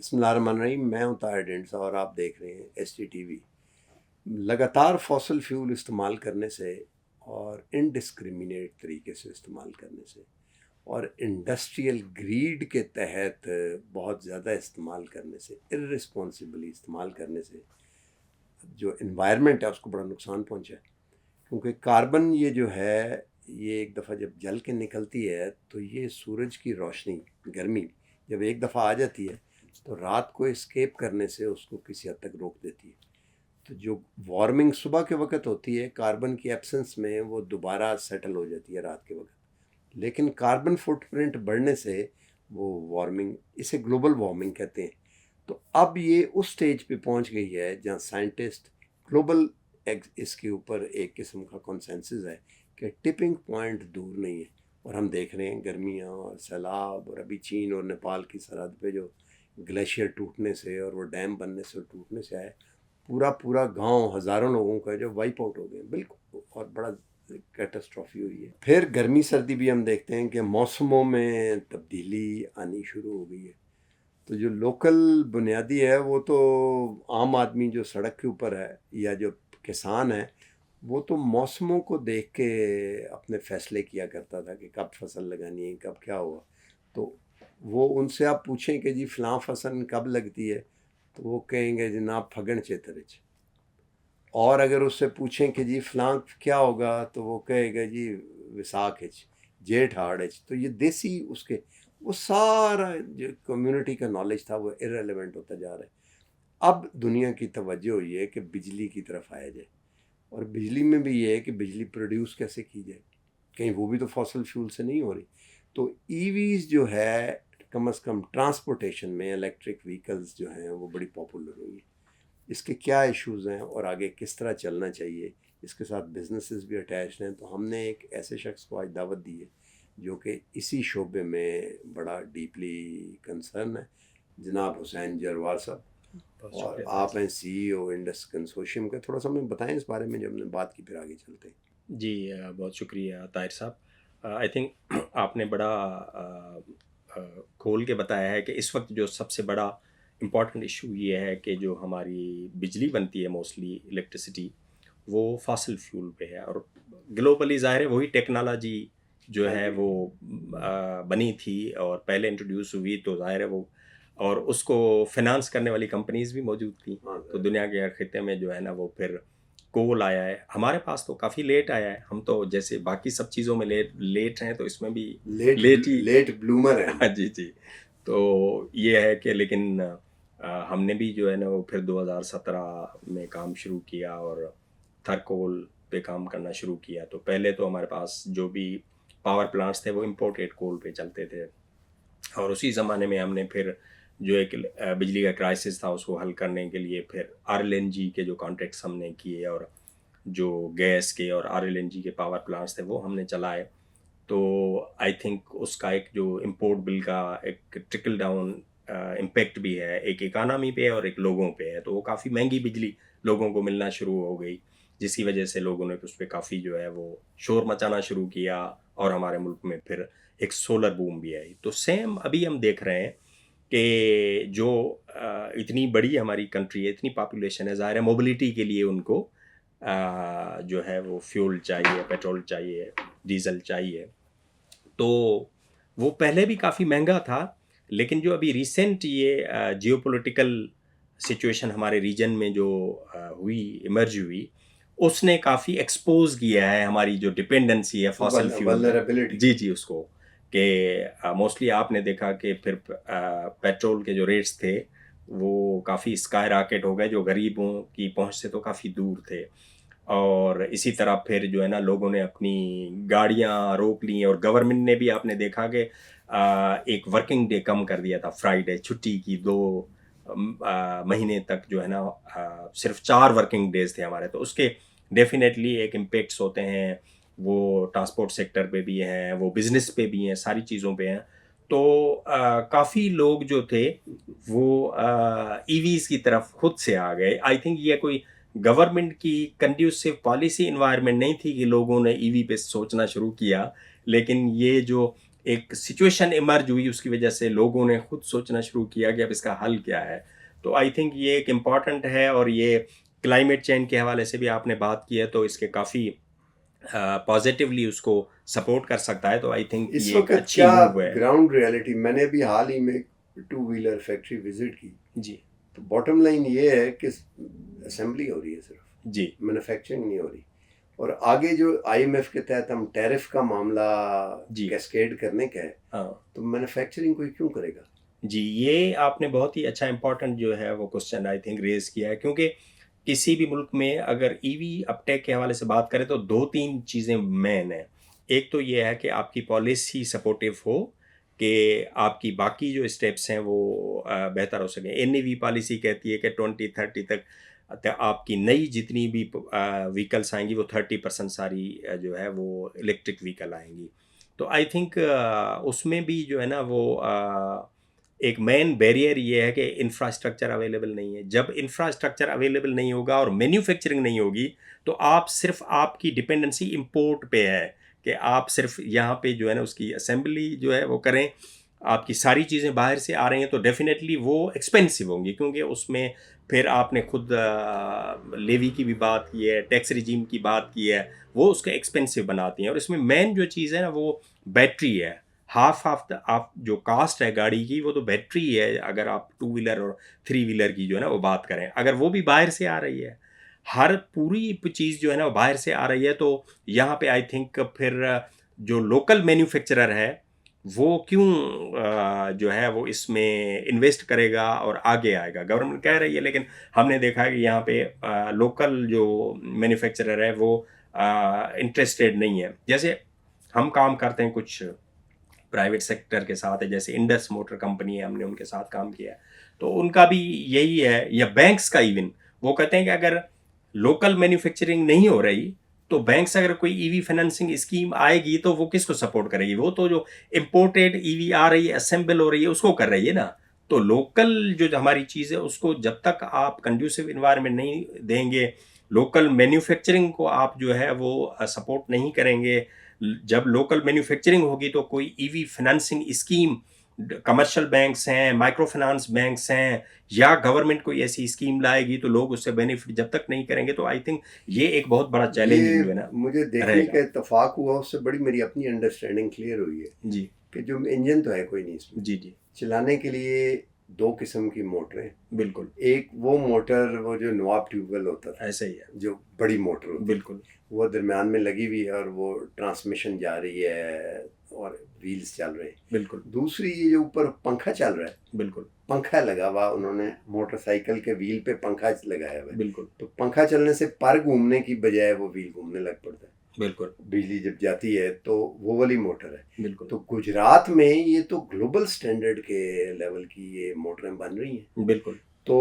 बिस्मिल्लाहिर्रहमानिर्रहीम। मैं हूं ताहिर डेंसा और आप देख रहे हैं STTV। लगातार फॉसल फ्यूल इस्तेमाल करने से और इनडिस्क्रिमिनेट तरीके से इस्तेमाल करने से और इंडस्ट्रियल ग्रीड के तहत बहुत ज़्यादा इस्तेमाल करने से, इर्रिस्पॉन्सिबली इस्तेमाल करने से जो इन्वायरमेंट है उसको बड़ा नुकसान पहुंचा है। क्योंकि कार्बन ये जो है, ये एक दफ़ा जब जल के निकलती है तो ये सूरज की रोशनी, गर्मी जब एक दफ़ा आ जाती है तो रात को एस्केप करने से उसको किसी हद तक रोक देती है। तो जो वार्मिंग सुबह के वक्त होती है, कार्बन की एब्सेंस में वो दोबारा सेटल हो जाती है रात के वक्त। लेकिन कार्बन फुटप्रिंट बढ़ने से वो वार्मिंग, इसे ग्लोबल वार्मिंग कहते हैं। तो अब ये उस स्टेज पे पहुंच गई है जहां साइंटिस्ट ग्लोबल इसके ऊपर एक किस्म का कॉन्सेंसस है कि टिपिंग पॉइंट दूर नहीं है। और हम देख रहे हैं गर्मियाँ और सैलाब, और अभी चीन और नेपाल की सरहद पे जो ग्लेशियर टूटने से और वो डैम बनने से और टूटने से आए, पूरा पूरा गांव, हज़ारों लोगों का जो वाइप आउट हो गए बिल्कुल, और बड़ा कैटास्ट्रॉफी हुई है। फिर गर्मी सर्दी भी हम देखते हैं कि मौसमों में तब्दीली आनी शुरू हो गई है। तो जो लोकल बुनियादी है वो तो आम आदमी जो सड़क के ऊपर है या जो किसान है, वो तो मौसमों को देख के अपने फैसले किया करता था कि कब फसल लगानी है, कब क्या हुआ। तो वो उनसे आप पूछें कि जी फ़लाँ फसल कब लगती है, तो वो कहेंगे जनाब फगण चेतर च। और अगर उससे पूछें कि जी फ़लाँ क्या होगा, तो वो कहेगा जी विसाख च, जेठ हाड़ च। तो ये देसी उसके, वो सारा जो कम्युनिटी का नॉलेज था वो इररिलेवेंट होता जा रहा है। अब दुनिया की तवज्जो हुई है कि बिजली की तरफ आया जाए, और बिजली में भी ये है कि बिजली प्रोड्यूस कैसे की जाए, कहीं वो भी तो फॉसल फ्यूल से नहीं हो रही। तो ईवीज़ जो है, कम से कम ट्रांसपोर्टेशन में इलेक्ट्रिक व्हीकल्स जो हैं वो बड़ी पॉपुलर हुई हैं। इसके क्या इश्यूज़ हैं और आगे किस तरह चलना चाहिए, इसके साथ बिजनेसेस भी अटैच्ड हैं। तो हमने एक ऐसे शख्स को आज दावत दी है जो कि इसी शोबे में बड़ा डीपली कंसर्न है, जनाब हुसैन जरवार साहब। बहुत और शुक्रिया। आप हैं CEO इंडस कंसोर्शियम के। थोड़ा सा हमें बताएं इस बारे में जब हमने बात की, फिर आगे चलते हैं। जी बहुत शुक्रिया ताहिर साहब। आई थिंक आपने बड़ा खोल के बताया है कि इस वक्त जो सबसे बड़ा इम्पॉर्टेंट इशू ये है कि जो हमारी बिजली बनती है, मोस्टली इलेक्ट्रिसिटी, वो फॉसिल फ्यूल पे है। और ग्लोबली ज़ाहिर है वही टेक्नोलॉजी जो हाँ है जी। वो बनी थी और पहले इंट्रोड्यूस हुई, तो ज़ाहिर है वो, और उसको फिनांस करने वाली कंपनीज भी मौजूद थी। हाँ तो सर। दुनिया के हर खिते में जो है ना वो फिर कोल आया है। हमारे पास तो काफ़ी लेट आया है, हम तो जैसे बाकी सब चीज़ों में लेट लेट हैं, तो इसमें भी लेट ही। लेट ब्लूमर है हम। हाँ जी जी। तो ये है कि लेकिन हमने भी जो है ना वो फिर 2017 में काम शुरू किया और थरकोल पे काम करना शुरू किया। तो पहले तो हमारे पास जो भी पावर प्लांट्स थे वो इम्पोर्टेड कोल पे चलते थे, और उसी ज़माने में हमने फिर जो एक बिजली का क्राइसिस था उसको हल करने के लिए फिर RLNG के जो कॉन्ट्रैक्ट्स हमने किए, और जो गैस के और RLNG के पावर प्लांट्स थे वो हमने चलाए। तो आई थिंक उसका एक जो इम्पोर्ट बिल का एक ट्रिकल डाउन इम्पेक्ट भी है, एक इकानमी पे और एक लोगों पे है। तो वो काफ़ी महंगी बिजली लोगों को मिलना शुरू हो गई, जिसकी वजह से लोगों ने उस पर काफ़ी जो है वो शोर मचाना शुरू किया, और हमारे मुल्क में फिर एक सोलर बूम भी आई। तो सेम अभी हम देख रहे हैं कि जो इतनी बड़ी हमारी कंट्री है, इतनी पॉपुलेशन है, ज़ाहिर है मोबिलिटी के लिए उनको जो है वो फ्यूल चाहिए, पेट्रोल चाहिए, डीजल चाहिए। तो वो पहले भी काफ़ी महंगा था, लेकिन जो अभी रिसेंट ये जियोपॉलिटिकल सिचुएशन हमारे रीजन में जो हुई, इमर्ज हुई, उसने काफ़ी एक्सपोज किया है हमारी जो डिपेंडेंसी है फॉसिल फ्यूल पे। वल्नरेबिलिटी जी को। जी, उसको कि मोस्टली आपने देखा कि फिर पेट्रोल के जो रेट्स थे वो काफ़ी स्काई रॉकेट हो गए, जो गरीबों की पहुंच से तो काफ़ी दूर थे। और इसी तरह फिर जो है ना लोगों ने अपनी गाड़ियां रोक ली, और गवर्नमेंट ने भी आपने देखा कि एक वर्किंग डे कम कर दिया था, फ्राइडे छुट्टी की, 2 महीने तक जो है ना सिर्फ 4 वर्किंग डेज थे हमारे। तो उसके डेफिनेटली एक इम्पेक्ट्स होते हैं, वो ट्रांसपोर्ट सेक्टर पे भी हैं, वो बिजनेस पे भी हैं, सारी चीज़ों पे हैं। तो काफ़ी लोग जो थे वो ईवीज़ की तरफ खुद से आ गए। आई थिंक ये कोई गवर्नमेंट की कंड्यूसिव पॉलिसी इन्वायरमेंट नहीं थी कि लोगों ने ईवी पे सोचना शुरू किया, लेकिन ये जो एक सिचुएशन इमर्ज हुई, उसकी वजह से लोगों ने खुद सोचना शुरू किया कि अब इसका हल क्या है। तो आई थिंक ये एक इम्पॉर्टेंट है, और ये क्लाइमेट चेंज के हवाले से भी आपने बात की है, तो इसके काफ़ी पॉजिटिवली उसको सपोर्ट कर सकता है। तो आई थिंक इस ये एक वक्त अच्छी क्या मूव है। ग्राउंड रियलिटी, मैंने भी हाल ही में 2 व्हीलर फैक्ट्री विजिट की, जी तो बॉटम लाइन ये है कि असेंबली हो रही है, सिर्फ जी मैन्युफैक्चरिंग नहीं हो रही। और आगे जो आईएमएफ के तहत हम टैरिफ का मामला जी कैस्केड करने का है, हाँ तो मैन्युफैक्चरिंग कोई क्यों करेगा? जी, ये आपने बहुत ही अच्छा इम्पोर्टेंट जो है वो क्वेश्चन आई थिंक रेज किया है, क्योंकि किसी भी मुल्क में अगर ईवी अपटेक के हवाले से बात करें तो दो तीन चीज़ें मेन हैं। एक तो ये है कि आपकी पॉलिसी सपोर्टिव हो, कि आपकी बाकी जो स्टेप्स हैं वो बेहतर हो सकें। एनईवी पॉलिसी कहती है कि 2030 तक आपकी नई जितनी भी व्हीकल्स आएंगी वो 30% सारी जो है वो इलेक्ट्रिक व्हीकल आएंगी। तो आई थिंक उसमें भी जो है ना वो एक मेन बैरियर ये है कि इंफ्रास्ट्रक्चर अवेलेबल नहीं है। जब इंफ्रास्ट्रक्चर अवेलेबल नहीं होगा और मैन्युफैक्चरिंग नहीं होगी, तो आप सिर्फ आपकी डिपेंडेंसी इंपोर्ट पे है, कि आप सिर्फ यहाँ पे जो है ना उसकी असेंबली जो है वो करें। आपकी सारी चीज़ें बाहर से आ रही हैं तो डेफिनेटली वो एक्सपेंसिव होंगी, क्योंकि उसमें फिर आपने खुद लेवी की भी बात की है, टैक्स रिजीम की बात की है, वो उसके एक्सपेंसिव बनाती हैं। और इसमें मेन जो चीज़ है ना वो बैटरी है। हाफ ऑफ द आप जो कास्ट है गाड़ी की वो तो बैटरी है, अगर आप 2 व्हीलर और 3 व्हीलर की जो है ना वो बात करें, अगर वो भी बाहर से आ रही है, हर पूरी चीज़ जो है ना वो बाहर से आ रही है, तो यहाँ पे आई थिंक फिर जो लोकल मैन्युफैक्चरर है वो क्यों जो है वो इसमें इन्वेस्ट करेगा और आगे आएगा। गवर्नमेंट कह रही है, लेकिन हमने देखा है कि यहाँ पे लोकल जो मैन्युफैक्चरर है वो इंटरेस्टेड नहीं है। जैसे हम काम करते हैं कुछ प्राइवेट सेक्टर के साथ है, जैसे इंडस मोटर कंपनी है, हमने उनके साथ काम किया है, तो उनका भी यही है, या बैंक्स का इवन, वो कहते हैं कि अगर लोकल मैन्युफैक्चरिंग नहीं हो रही तो बैंक्स अगर कोई ईवी फाइनेंसिंग स्कीम आएगी तो वो किसको सपोर्ट करेगी? वो तो जो इम्पोर्टेड ईवी आ रही है, असेंबल हो रही है, उसको कर रही है ना। तो लोकल जो हमारी चीज़ है उसको जब तक आप कंड्यूसिव इन्वायरमेंट नहीं देंगे, लोकल मैन्युफैक्चरिंग को आप जो है वो सपोर्ट नहीं करेंगे, जब लोकल मैन्युफैक्चरिंग होगी तो कोई EV financing scheme, commercial banks हैं, माइक्रो फाइनेंस बैंक्स हैं, या गवर्नमेंट कोई ऐसी स्कीम लाएगी तो लोग उससे बेनिफिट जब तक नहीं करेंगे। तो आई थिंक ये एक बहुत बड़ा चैलेंजिंग जो है ये ना मुझे देखने का रहेगा। इत्तेफाक हुआ, उससे बड़ी मेरी अपनी अंडरस्टैंडिंग क्लियर हुई है जी कि जो इंजन तो है कोई नहीं इसमें, जी जी चलाने के लिए 2 किस्म की मोटरें। बिल्कुल एक वो मोटर, वो जो नवाब ट्यूबवेल होता था, ऐसा ही है। जो बड़ी मोटर होती है, बिल्कुल वो दरम्यान में लगी हुई है और वो ट्रांसमिशन जा रही है और व्हील्स चल रहे हैं। बिल्कुल दूसरी ये जो ऊपर पंखा चल रहा है, बिल्कुल पंखा लगा हुआ, उन्होंने मोटरसाइकिल के व्हील पे पंखा लगाया हुआ है। बिल्कुल तो पंखा चलने से पर घूमने की बजाय वो व्हील घूमने लग पड़ता है। बिल्कुल बिजली जब जाती है तो वो वाली मोटर है। बिल्कुल तो गुजरात में ये तो ग्लोबल स्टैंडर्ड के लेवल की ये मोटरें बन रही हैं। बिल्कुल। तो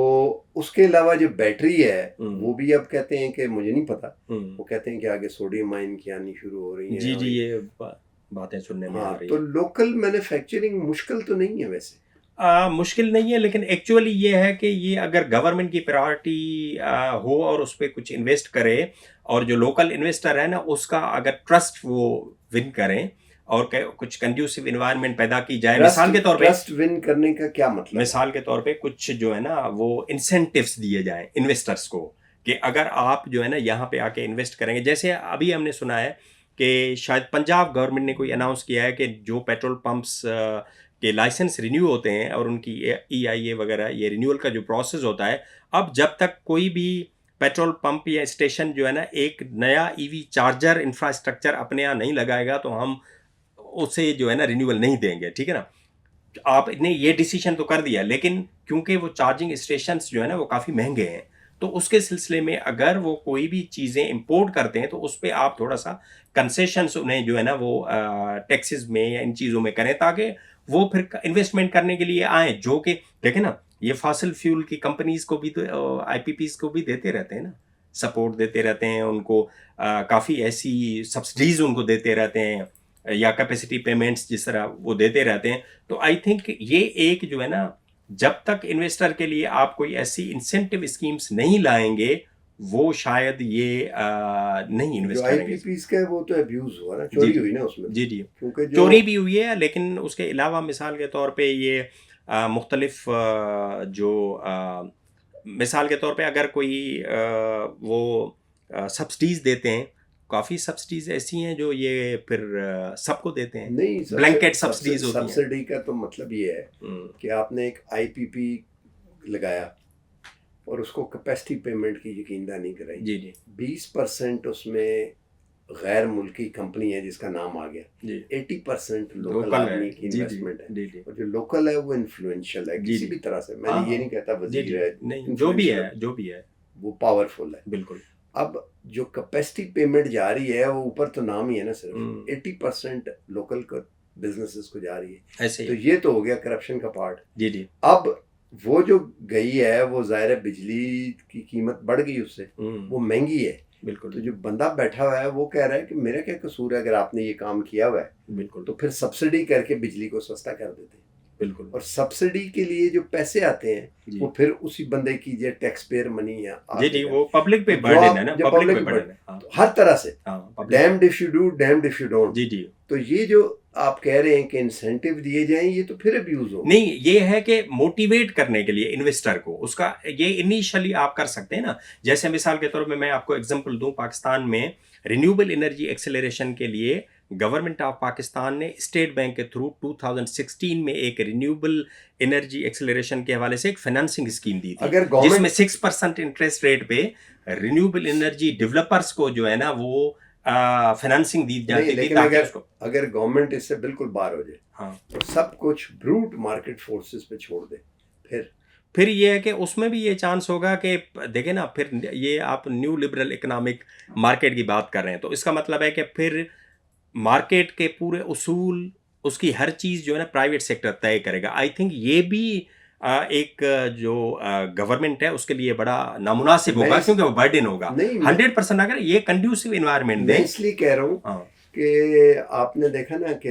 उसके अलावा जो बैटरी है हम्म, वो भी अब कहते हैं कि मुझे नहीं पता, हम्म, वो कहते हैं कि आगे सोडियम आयन की आनी शुरू हो रही जी हैं। जी, और ये बातें सुनने में आ हाँ, रही तो है। लोकल मैन्युफैक्चरिंग मुश्किल तो नहीं है वैसे। मुश्किल नहीं है, लेकिन एक्चुअली ये है कि ये अगर गवर्नमेंट की प्रायोरिटी हो और उस पर कुछ इन्वेस्ट करे, और जो लोकल इन्वेस्टर है ना उसका अगर ट्रस्ट वो विन करें, और कुछ कंड्यूसिव इन्वायरमेंट पैदा की जाए। मिसाल के तौर पे, ट्रस्ट विन करने का क्या मतलब है? मिसाल के तौर पे कुछ जो है ना वो इंसेंटिव्स दिए जाएं इन्वेस्टर्स को, कि अगर आप जो है ना यहाँ पे आके इन्वेस्ट करेंगे। जैसे अभी हमने सुना है कि शायद पंजाब गवर्नमेंट ने कोई अनाउंस किया है कि जो पेट्रोल पंप्स के लाइसेंस रिन्यू होते हैं और उनकी EIA वगैरह, ये रिन्यूअल का जो प्रोसेस होता है, अब जब तक कोई भी पेट्रोल पंप या स्टेशन जो है ना एक नया EV चार्जर इंफ्रास्ट्रक्चर अपने यहाँ नहीं लगाएगा तो हम उसे जो है ना रिन्यूअल नहीं देंगे। ठीक है ना, आपने ये डिसीजन तो कर दिया, लेकिन क्योंकि वो चार्जिंग स्टेशंस जो है ना वो काफ़ी महंगे हैं, तो उसके सिलसिले में अगर वो कोई भी चीज़ें इंपोर्ट करते हैं तो उस पर आप थोड़ा सा कंसेशंस उन्हें जो है ना वो टैक्सेस में या इन चीज़ों में करें, ताकि वो फिर इन्वेस्टमेंट करने के लिए आए। जो कि देखें ना, ये फॉसिल फ्यूल की कंपनीज को भी तो IPPs को भी देते रहते हैं ना, सपोर्ट देते रहते हैं उनको, काफ़ी ऐसी सब्सिडीज उनको देते रहते हैं, या कैपेसिटी पेमेंट्स जिस तरह वो देते रहते हैं। तो आई थिंक ये एक जो है ना, जब तक इन्वेस्टर के लिए आप कोई ऐसी इंसेंटिव स्कीम्स नहीं लाएंगे, वो शायद ये नहीं जो इन्वेस्ट करेंगे। आईपीपीज का है वो तो अब्यूज हुआ ना, जी चोरी जी हुई ना उसमें, जी जी, क्योंकि जो चोरी भी हुई है, लेकिन उसके अलावा मिसाल के तौर पे ये मुख्तलिफ जो मिसाल के तौर पे अगर कोई वो सब्सिडीज देते हैं, काफ़ी सब्सिडीज ऐसी हैं जो ये फिर सबको देते हैं, नहीं, ब्लैंकेट सब्सिडीज होती हैं। सब्सिडी का तो मतलब ये है हम्म, कि आपने एक आईपीपी लगाया और उसको कैपेसिटी पेमेंट की यकीनदहानी कराई, जी जी 20% उसमें गैर मुल्की कंपनी है जिसका नाम आ गया, जी 80% लोकल लोकल है। आदमी की जी जी इन्वेस्टमेंट है। जी जी और जो लोकल है वो इन्फ्लुएंशियल है जी किसी जी, भी तरह से, हाँ मैंने ये हाँ नहीं कहता जी वजीर जी, है, नहीं जो भी है जो भी है, वो पावरफुल है। बिल्कुल। अब जो कैपेसिटी पेमेंट जा रही है वो ऊपर तो नाम ही है ना, सिर्फ हम्म, 80% लोकल को बिजनेसेस को जा रही है। ऐसे तो ही, ये तो हो गया करप्शन का पार्ट। जी जी, अब वो जो गई है वो ज़ाहिर है बिजली की कीमत बढ़ गई उससे, वो महंगी है। बिल्कुल तो जो बंदा बैठा हुआ है वो कह रहा है कि मेरा क्या कसूर है, अगर आपने ये काम किया हुआ है बिल्कुल तो फिर सब्सिडी करके बिजली को सस्ता कर देते हैं। बिल्कुल और सब्सिडी के लिए जो पैसे आते हैं जी वो फिर उसी बंदे की जो टैक्स पेयर मनी है जी जी, आगे वो पब्लिक पे तो जो बर्डन आप है ना, जब पब्लिक पे पब्लिक बर्डन है, हाँ तो हर तरह से हाँ, public, damned if you do damned if you don't. जी जी। तो ये जो आप कह रहे हैं कि इंसेंटिव दिए जाएं, ये तो फिर अब्यूज हो। नहीं, ये है कि मोटिवेट करने के लिए इन्वेस्टर को, उसका ये इनिशियली आप कर सकते हैं ना। जैसे मिसाल के तौर पे मैं आपको एग्जांपल दूं, पाकिस्तान में रिन्यूएबल एनर्जी एक्सेलरेशन के लिए गवर्नमेंट ऑफ पाकिस्तान ने स्टेट बैंक के थ्रू 2016 में एक रिन्यूएबल एनर्जी एक्सेलरेशन के हवाले से एक फाइनेंसिंग स्कीम दी थी, अगर गवर्नमेंट जिसमें 6% इंटरेस्ट रेट पे रिन्यूएबल एनर्जी डेवलपर्स को जो है ना वो फाइनेंसिंग दी नहीं, जाती थी, लेकिन ताकि अगर उसको, अगर गवर्नमेंट इससे बिल्कुल बाहर हो जाए हाँ, और सब कुछ ब्रूट मार्केट फोर्सेस पे छोड़ दे, फिर ये है कि उसमें भी ये चांस होगा कि देखें ना, फिर ये आप न्यू लिबरल इकोनॉमिक मार्केट की बात कर रहे हैं, तो इसका मतलब है कि फिर मार्केट के पूरे उसूल, उसकी हर चीज़ जो है ना प्राइवेट सेक्टर तय करेगा। आई थिंक ये भी एक जो गवर्नमेंट है उसके लिए बड़ा नामुनासिब मैं होगा, इस क्योंकि वो बर्डन होगा। नहीं 100% अगर ये कंड्यूसिव इन्वायरमेंट मैं दें, इसलिए कह रहा हूँ हाँ कि आपने देखा ना कि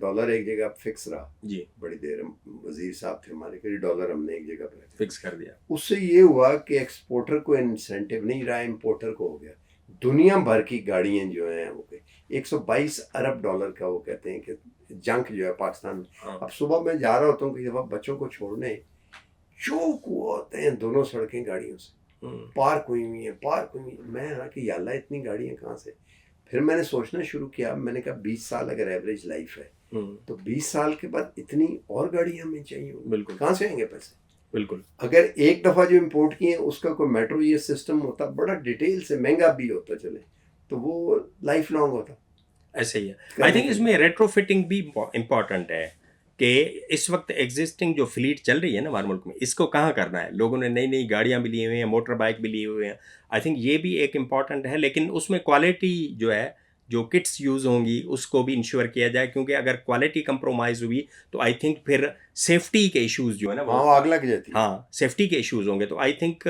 डॉलर एक जगह फिक्स रहा जी, बड़ी देर, वजीर साहब थे हमारे कि डॉलर हमने एक जगह पे रखा। फिक्स कर दिया, उससे ये हुआ कि एक्सपोर्टर को इंसेंटिव नहीं रहा, इंपोर्टर को हो गया। दुनिया भर की गाड़ियां जो हैं वो 122 अरब डॉलर का वो कहते हैं कि जंक जो है पाकिस्तान में। हाँ अब सुबह मैं जा रहा होता हूँ कई दफ़ा बच्चों को छोड़ने, चौक हुआ होते हैं दोनों सड़कें गाड़ियों से, पार्क हुई हुई हैं, पार्क हुई हुई हैं। मैं हाँ कि याल्ला इतनी गाड़ियाँ कहाँ से। फिर मैंने सोचना शुरू किया, मैंने कहा 20 साल अगर एवरेज लाइफ है तो 20 साल के बाद इतनी और गाड़ियाँ हमें चाहिए, बिल्कुल कहाँ से आएंगे पैसे। बिल्कुल, अगर एक दफ़ा जो इम्पोर्ट किए उसका कोई मेट्रो ये सिस्टम होता, बड़ा डिटेल से, महंगा भी होता चले, तो वो लाइफ लॉन्ग होता। ऐसे ही है। आई थिंक इसमें रेट्रोफिटिंग भी इम्पॉर्टेंट है कि इस वक्त एग्जिस्टिंग जो फ्लीट चल रही है ना हमारे मुल्क में, इसको कहाँ करना है। लोगों ने नई नई गाड़ियाँ भी ली हुई हैं, मोटर बाइक भी लिए हुए हैं। आई थिंक ये भी एक इम्पॉर्टेंट है, लेकिन उसमें क्वालिटी जो है, जो किट्स यूज़ होंगी उसको भी इंश्योर किया जाए, क्योंकि अगर क्वालिटी कंप्रोमाइज़ हुई तो आई थिंक फिर सेफ्टी के इश्यूज़ जो है ना हाँ, वो, आग लग जाती है। हाँ सेफ्टी के इश्यूज़ होंगे। तो आई थिंक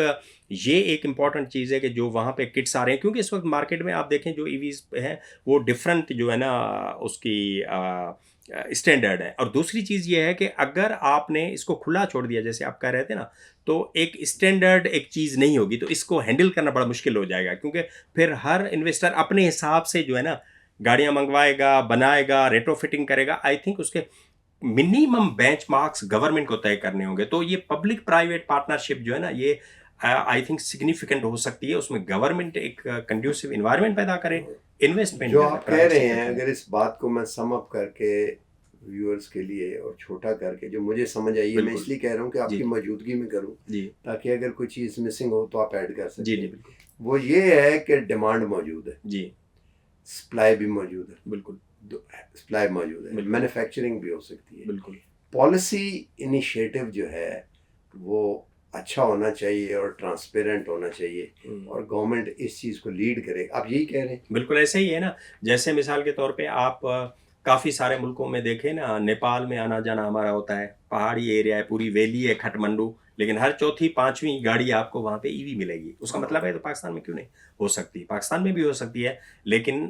ये एक इम्पॉर्टेंट चीज़ है कि जो वहाँ पे किट्स आ रहे हैं, क्योंकि इस वक्त मार्केट में आप देखें जो ईवीज़ हैं वो डिफरेंट जो है ना उसकी स्टैंडर्ड है। और दूसरी चीज़ ये है कि अगर आपने इसको खुला छोड़ दिया, जैसे आप कह रहे थे ना, तो एक स्टैंडर्ड एक चीज़ नहीं होगी, तो इसको हैंडल करना बड़ा मुश्किल हो जाएगा, क्योंकि फिर हर इन्वेस्टर अपने हिसाब से जो है ना गाड़ियाँ मंगवाएगा, बनाएगा, रेट्रोफिटिंग करेगा। आई थिंक उसके मिनिमम बेंचमार्क्स गवर्नमेंट को तय करने होंगे। तो ये पब्लिक प्राइवेट पार्टनरशिप जो है ना, ये आई थिंक सिग्निफिकेंट हो सकती है। उसमें गवर्नमेंट एक कंड्यूसिव इन्वायरमेंट पैदा करे, इन्वेस्टमेंट जो जो है आप कह प्राइवेट रहे सेक्टर हैं, करे। अगर इस बात को मैं सम अप करके व्यूअर्स के लिए और छोटा करके जो मुझे समझ आई है, मैं बिल्कुल इसलिए कह रहा हूँ कि आपकी जी मौजूदगी में करूँ, जी ताकि अगर कोई चीज़ मिसिंग हो तो आप ऐड कर जी सकते जी हैं। बिल्कुल वो ये है कि डिमांड मौजूद है, जी सप्लाई भी मौजूद है, बिल्कुल सप्लाई मौजूद है, बिल्कुल मैन्युफैक्चरिंग भी हो सकती है। बिल्कुल पॉलिसी इनिशिएटिव जो है वो अच्छा होना चाहिए और ट्रांसपेरेंट होना चाहिए, और गवर्नमेंट इस चीज़ को लीड करे। आप यही कह रहे हैं? बिल्कुल ऐसे ही है ना। जैसे मिसाल के तौर पे आप काफ़ी सारे मुल्कों में देखें ना, नेपाल में आना जाना हमारा होता है, पहाड़ी एरिया है, पूरी वैली है खटमंडू, लेकिन हर चौथी पांचवी गाड़ी आपको वहाँ पे ईवी मिलेगी। उसका मतलब है तो पाकिस्तान में क्यों नहीं हो सकती, पाकिस्तान में भी हो सकती है, लेकिन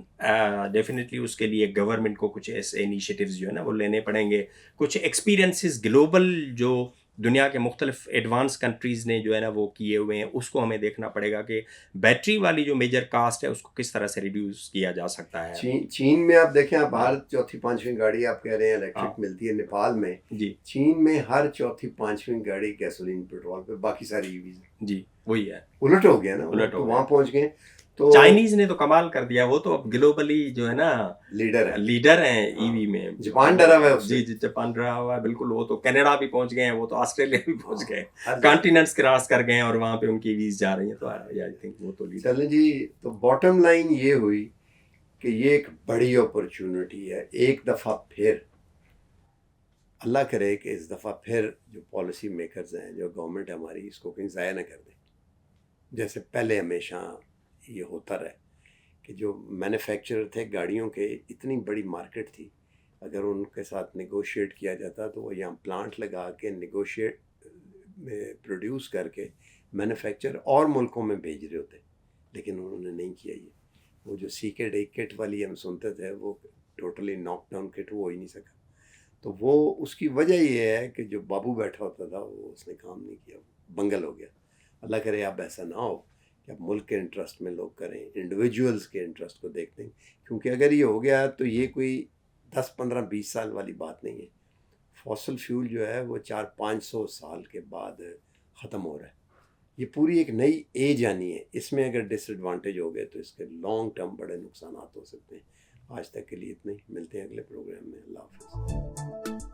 डेफिनेटली उसके लिए गवर्नमेंट को कुछ ऐसे इनिशिएटिव्स जो है ना वो लेने पड़ेंगे। कुछ एक्सपीरियंसेस ग्लोबल जो दुनिया के मुख्तलिफ एडवांस कंट्रीज़ ने जो है ना वो किए हुए हैं, उसको हमें देखना पड़ेगा कि बैटरी वाली जो मेजर कास्ट है उसको किस तरह से रिड्यूस किया जा सकता है। चीन में आप देखें, आप हर चौथी पांचवीं गाड़ी आप कह रहे हैं इलेक्ट्रिक हाँ। मिलती है। नेपाल में जी चीन में हर चौथी पांचवीं गाड़ी गैसोलीन पेट्रोल पे, बाकी सारी ईवीज। जी वही है, उलट हो गया ना, उलट हो तो गया। वहां पहुंच गए। तो चाइनीज ने तो कमाल कर दिया, वो तो अब ग्लोबली जो है ना लीडर हैं हाँ। ईवी में। जापान डरा हुआ है उससे। जी जी, जापान डरा हुआ है बिल्कुल। वो तो कनाडा भी पहुंच गए हैं, वो तो ऑस्ट्रेलिया भी पहुंच गए, कॉन्टिनेंट्स क्रॉस कर गए हैं और वहां पे उनकी ईवीज जा रही हैं। तो आई थिंक वो तो लीडर। चलें जी, तो बॉटम लाइन ये हुई कि ये एक बड़ी अपॉर्चुनिटी है। एक दफ़ा फिर अल्लाह करे कि इस दफ़ा फिर जो पॉलिसी मेकर्स हैं, जो गवर्नमेंट हमारी, इसको कहीं ज़ाया ना कर दें। जैसे पहले हमेशा ये होता रहा कि जो मैन्युफैक्चरर थे गाड़ियों के, इतनी बड़ी मार्केट थी, अगर उनके साथ नेगोशिएट किया जाता तो वो यहाँ प्लांट लगा के नेगोशिएट में प्रोड्यूस करके मैन्युफैक्चर और मुल्कों में भेज रहे होते। लेकिन उन्होंने नहीं किया ये। वो जो सीकेड एक किट वाली हम सुनते थे, वो टोटली नॉकडाउन किट वो हो ही नहीं सका। तो वो उसकी वजह ये है कि जो बाबू बैठा होता था वो उसने काम नहीं किया, बंगल हो गया। अल्लाह करे अब ऐसा ना हो कि अब मुल्क के इंटरेस्ट में लोग करें, इंडिविजुअल्स के इंटरेस्ट को देखते हैं। क्योंकि अगर ये हो गया तो ये कोई 10, 15, 20 साल वाली बात नहीं है। फॉसिल फ्यूल जो है वो 400-500 साल के बाद ख़त्म हो रहा है। ये पूरी एक नई एज आनी है। इसमें अगर डिसएडवांटेज हो गए तो इसके लॉन्ग टर्म बड़े नुकसान हो सकते हैं। आज तक के लिए इतना ही। मिलते हैं अगले प्रोग्राम में। अल्लाह हाफ़िज़।